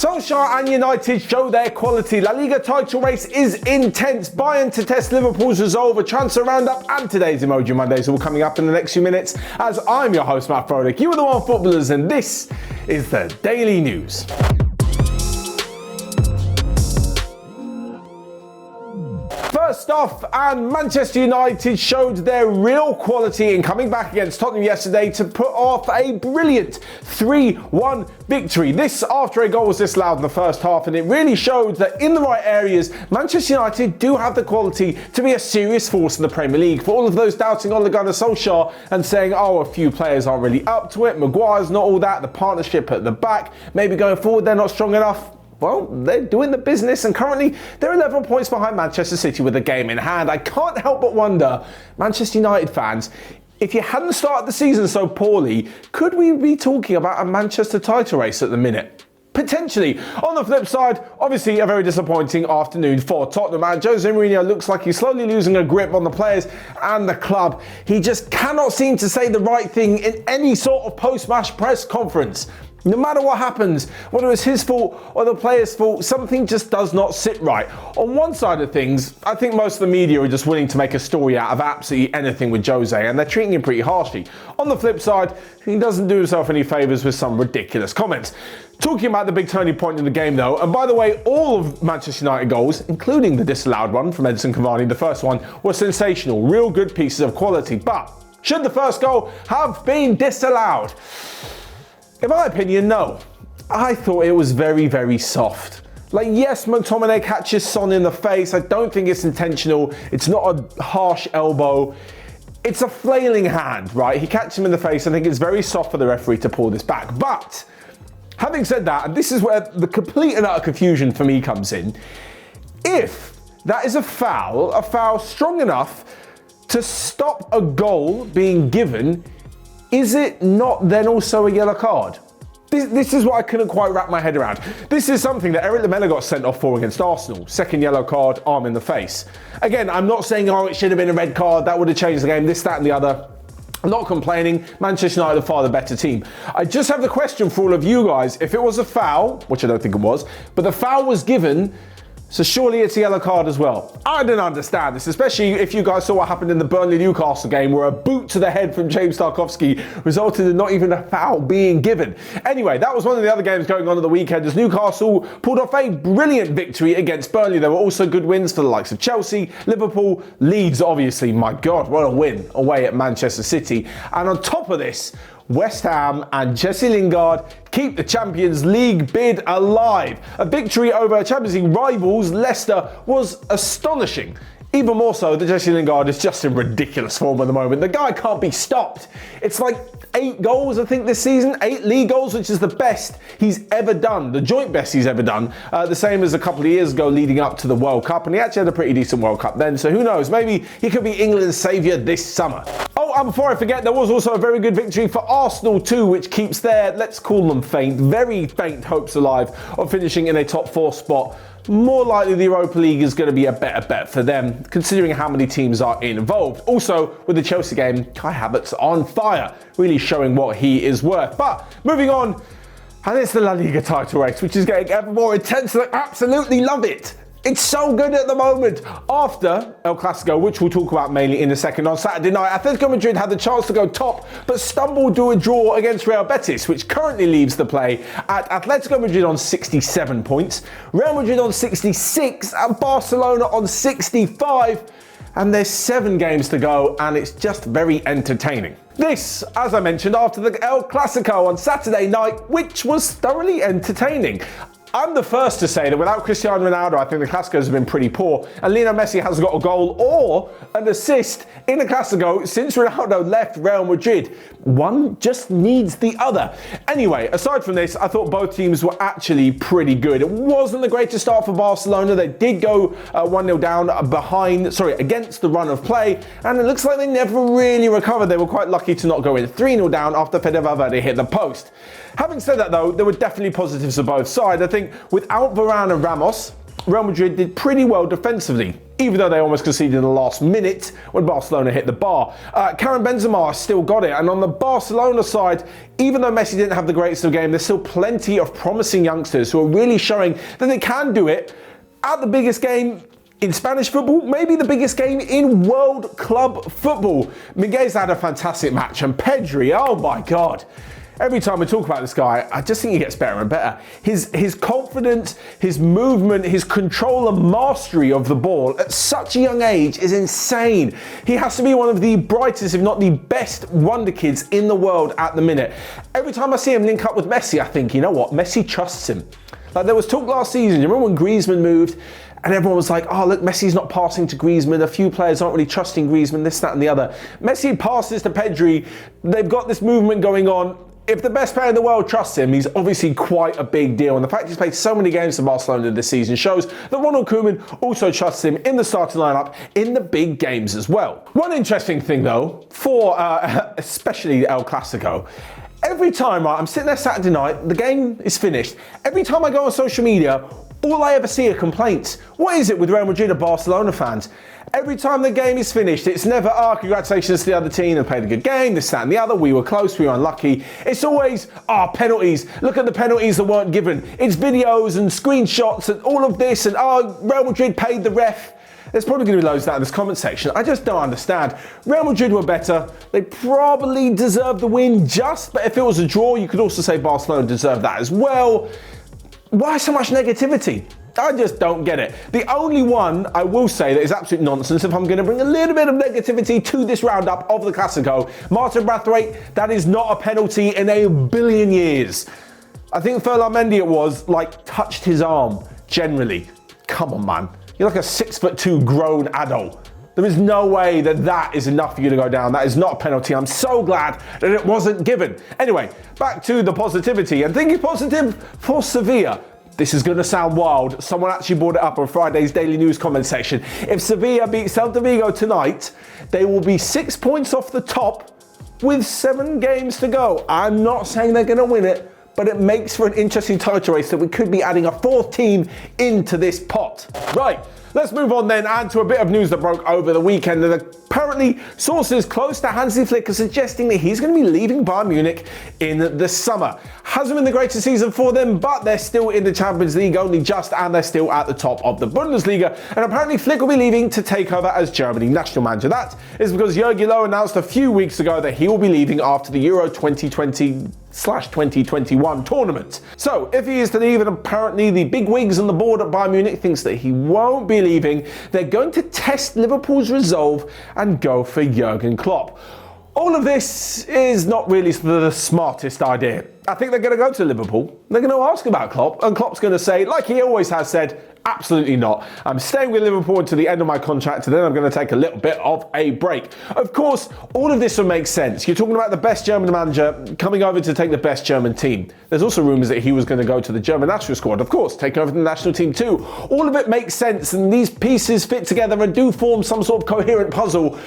Solskjaer and United show their quality. La Liga title race is intense. Bayern to test Liverpool's resolve, a transfer roundup, and today's Emoji Mondays all coming up in the next few minutes. As I'm your host, Matt Froelich, you are the OneFootballers, and this is the Daily News. First off, and Manchester United showed their real quality in coming back against Tottenham yesterday to put off a brilliant 3-1 victory. This after a goal was disallowed in the first half, and it really showed that in the right areas, Manchester United do have the quality to be a serious force in the Premier League. For all of those doubting on Gunnar Solskjaer and saying, oh, a few players aren't really up to it, Maguire's not all that, the partnership at the back, maybe going forward they're not strong enough. Well, they're doing the business, and currently they're 11 points behind Manchester City with a game in hand. I can't help but wonder, Manchester United fans, if you hadn't started the season so poorly, could we be talking about a Manchester title race at the minute? Potentially. On the flip side, obviously a very disappointing afternoon for Tottenham, and Jose Mourinho looks like he's slowly losing a grip on the players and the club. He just cannot seem to say the right thing in any sort of post-match press conference. No matter what happens, whether it's his fault or the player's fault, something just does not sit right. On one side of things, I think most of the media are just willing to make a story out of absolutely anything with Jose, and they're treating him pretty harshly. On the flip side, he doesn't do himself any favours with some ridiculous comments. Talking about the big turning point in the game though, and by the way, all of Manchester United goals, including the disallowed one from Edinson Cavani, the first one, were sensational, real good pieces of quality. But should the first goal have been disallowed? In my opinion, no. I thought it was very, very soft. Like, yes, McTominay catches Son in the face. I don't think it's intentional. It's not a harsh elbow. It's a flailing hand, right? He catches him in the face. I think it's very soft for the referee to pull this back. But having said that, and this is where the complete and utter confusion for me comes in, if that is a foul strong enough to stop a goal being given, is it not then also a yellow card? This is what I couldn't quite wrap my head around. This is something that Eric Lamela got sent off for against Arsenal. Second yellow card, arm in the face. Again, I'm not saying, oh, it should have been a red card, that would have changed the game, this, that and the other. I'm not complaining. Manchester United are far the better team. I just have the question for all of you guys. If it was a foul, which I don't think it was, but the foul was given, so surely it's a yellow card as well. I didn't understand this, especially if you guys saw what happened in the Burnley-Newcastle game, where a boot to the head from James Tarkowski resulted in not even a foul being given. Anyway, that was one of the other games going on at the weekend, as Newcastle pulled off a brilliant victory against Burnley. There were also good wins for the likes of Chelsea, Liverpool, Leeds, obviously. My God, what a win away at Manchester City. And on top of this, West Ham and Jesse Lingard keep the Champions League bid alive. A victory over Champions League rivals Leicester was astonishing. Even more so that Jesse Lingard is just in ridiculous form at the moment. The guy can't be stopped. It's like 8 goals, I think, this season. 8 league goals, which is the best he's ever done. The joint best he's ever done. The same as a couple of years ago leading up to the World Cup. And he actually had a pretty decent World Cup then. So who knows? Maybe he could be England's saviour this summer. Oh, and before I forget, there was also a very good victory for Arsenal too, which keeps their, let's call them faint, very faint hopes alive of finishing in a top 4 spot. More likely the Europa League is going to be a better bet for them, considering how many teams are involved. Also, with the Chelsea game, Kai Havertz on fire, really showing what he is worth. But moving on, and it's the La Liga title race, which is getting ever more intense, and I absolutely love it. It's so good at the moment. After El Clasico, which we'll talk about mainly in a second, on Saturday night, Atletico Madrid had the chance to go top, but stumbled to a draw against Real Betis, which currently leads the play at Atletico Madrid on 67 points, Real Madrid on 66, and Barcelona on 65. And there's 7 games to go, and it's just very entertaining. This, as I mentioned, after the El Clasico on Saturday night, which was thoroughly entertaining. I'm the first to say that without Cristiano Ronaldo, I think the Clásicos have been pretty poor, and Lionel Messi hasn't got a goal or an assist in the Clásico since Ronaldo left Real Madrid. One just needs the other. Anyway, aside from this, I thought both teams were actually pretty good. It wasn't the greatest start for Barcelona. They did go 1-0 down against the run of play, and it looks like they never really recovered. They were quite lucky to not go in 3-0 down after Fede Valverde hit the post. Having said that though, there were definitely positives for both sides. I think without Varane and Ramos, Real Madrid did pretty well defensively, even though they almost conceded in the last minute when Barcelona hit the bar. Karim Benzema still got it, and on the Barcelona side, even though Messi didn't have the greatest of game, there's still plenty of promising youngsters who are really showing that they can do it at the biggest game in Spanish football, maybe the biggest game in world club football. Miguel's had a fantastic match, and Pedri, oh my God. Every time we talk about this guy, I just think he gets better and better. His confidence, his movement, his control and mastery of the ball at such a young age is insane. He has to be one of the brightest, if not the best wonder kids in the world at the minute. Every time I see him link up with Messi, I think, you know what, Messi trusts him. Like there was talk last season, you remember when Griezmann moved and everyone was like, oh look, Messi's not passing to Griezmann, a few players aren't really trusting Griezmann, this, that and the other. Messi passes to Pedri, they've got this movement going on. If the best player in the world trusts him, he's obviously quite a big deal. And the fact he's played so many games for Barcelona this season shows that Ronald Koeman also trusts him in the starting lineup in the big games as well. One interesting thing though, for especially El Clasico, every time I'm sitting there Saturday night, the game is finished, every time I go on social media, all I ever see are complaints. What is it with Real Madrid and Barcelona fans? Every time the game is finished, it's never, congratulations to the other team, they played a good game, this, that and the other, we were close, we were unlucky. It's always, penalties, look at the penalties that weren't given. It's videos and screenshots and all of this, and Real Madrid paid the ref. There's probably going to be loads of that in this comment section. I just don't understand. Real Madrid were better. They probably deserved the win but if it was a draw, you could also say Barcelona deserved that as well. Why so much negativity? I just don't get it. The only one I will say that is absolute nonsense, if I'm going to bring a little bit of negativity to this roundup of the Clasico, Martin Braithwaite, that is not a penalty in a billion years. I think Ferland Mendy touched his arm, generally. Come on, man. You're like a 6'2" grown adult. There is no way that is enough for you to go down. That is not a penalty. I'm so glad that it wasn't given. Anyway, back to the positivity. And thinking positive for Sevilla. This is going to sound wild. Someone actually brought it up on Friday's Daily News comment section. If Sevilla beat Celta Vigo tonight, they will be 6 points off the top with 7 games to go. I'm not saying they're going to win it, but it makes for an interesting title race that we could be adding a 4th team into this pot. Right. Let's move on then and to a bit of news that broke over the weekend. And apparently sources close to Hansi Flick are suggesting that he's going to be leaving Bayern Munich in the summer. Hasn't been the greatest season for them, but they're still in the Champions League only just, and they're still at the top of the Bundesliga. And apparently Flick will be leaving to take over as Germany national manager. That is because Jurgen Klopp announced a few weeks ago that he will be leaving after the Euro 2020/2021 tournament. So if he is to leave, and apparently the big wigs on the board at Bayern Munich thinks that he won't be leaving, they're going to test Liverpool's resolve and go for Jurgen Klopp. All of this is not really the smartest idea. I think they're going to go to Liverpool, they're going to ask about Klopp, and Klopp's going to say, like he always has said, absolutely not. I'm staying with Liverpool until the end of my contract, and then I'm going to take a little bit of a break. Of course, all of this will make sense. You're talking about the best German manager coming over to take the best German team. There's also rumours that he was going to go to the German national squad, of course, take over the national team too. All of it makes sense, and these pieces fit together and do form some sort of coherent puzzle,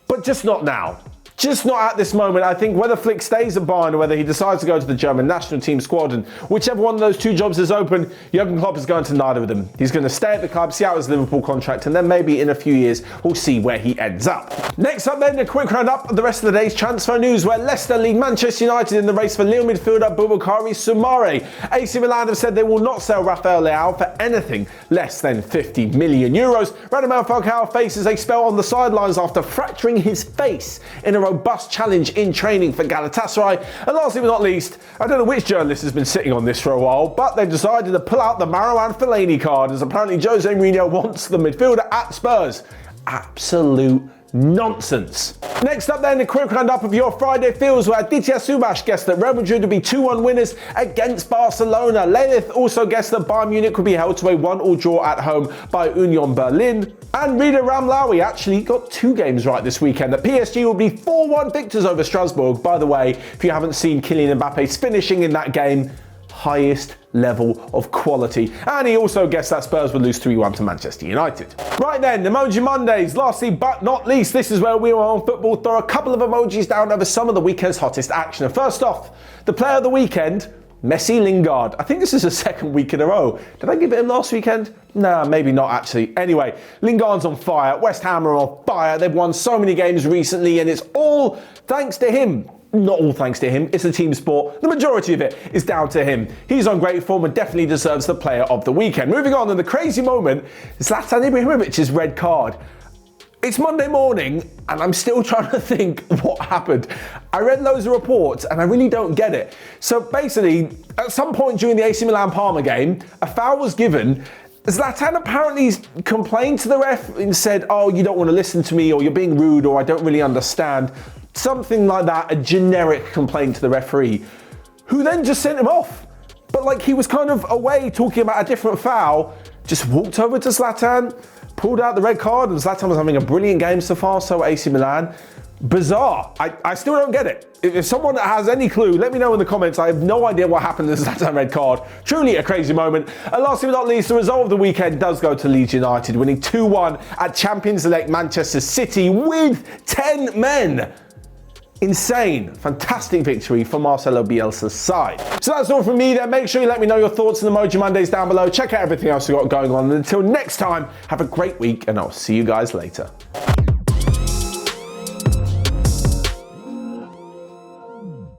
but just not now. Just not at this moment. I think whether Flick stays at Bayern or whether he decides to go to the German national team squad, and whichever one of those two jobs is open, Jurgen Klopp is going to neither of them. He's going to stay at the club, see out his Liverpool contract, and then maybe in a few years we'll see where he ends up. Next up then, a quick roundup of the rest of the day's transfer news, where Leicester lead Manchester United in the race for Lille midfielder Boubakary Soumaré. AC Milan have said they will not sell Rafael Leao for anything less than 50 million euros. Radamel Falcao faces a spell on the sidelines after fracturing his face in a robust challenge in training for Galatasaray. And lastly but not least, I don't know which journalist has been sitting on this for a while, but they've decided to pull out the Marouane Fellaini card, as apparently Jose Mourinho wants the midfielder at Spurs. Absolute nonsense. Next up then, a quick roundup of your Friday feels, where Aditya Subhash guessed that Real Madrid would be 2-1 winners against Barcelona. Lilith also guessed that Bayern Munich would be held to a 1-1 draw at home by Union Berlin. And Rida Ramlawi actually got 2 games right this weekend. That PSG will be 4-1 victors over Strasbourg. By the way, if you haven't seen Kylian Mbappe's finishing in that game, highest level of quality. And he also guessed that Spurs would lose 3-1 to Manchester United. Right then, Emoji Mondays. Lastly but not least, this is where we on football throw a couple of emojis down over some of the weekend's hottest action. And first off, the player of the weekend Messi Lingard. I think this is the second week in a row. Did I give it him last weekend? Nah, maybe not actually. Anyway, Lingard's on fire. West Ham are on fire. They've won so many games recently, and it's all thanks to him. Not all thanks to him. It's a team sport. The majority of it is down to him. He's on great form and definitely deserves the player of the weekend. Moving on, and the crazy moment is Zlatan Ibrahimovic's red card. It's Monday morning and I'm still trying to think what happened. I read loads of reports and I really don't get it. So basically, at some point during the AC Milan-Parma game, a foul was given. Zlatan apparently complained to the ref and said, oh, you don't want to listen to me, or you're being rude, or I don't really understand. Something like that, a generic complaint to the referee, who then just sent him off. But like he was kind of away talking about a different foul, just walked over to Zlatan, pulled out the red card, and Zlatan was having a brilliant game so far, so AC Milan. Bizarre. I still don't get it. If someone has any clue, let me know in the comments. I have no idea what happened to the Zlatan red card. Truly a crazy moment. And last but not least, the result of the weekend does go to Leeds United, winning 2-1 at Champions-elect Manchester City with 10 men. Insane. Fantastic victory for Marcelo Bielsa's side. So that's all from me there. Make sure you let me know your thoughts on Emoji Mondays down below. Check out everything else we've got going on. And until next time, have a great week and I'll see you guys later.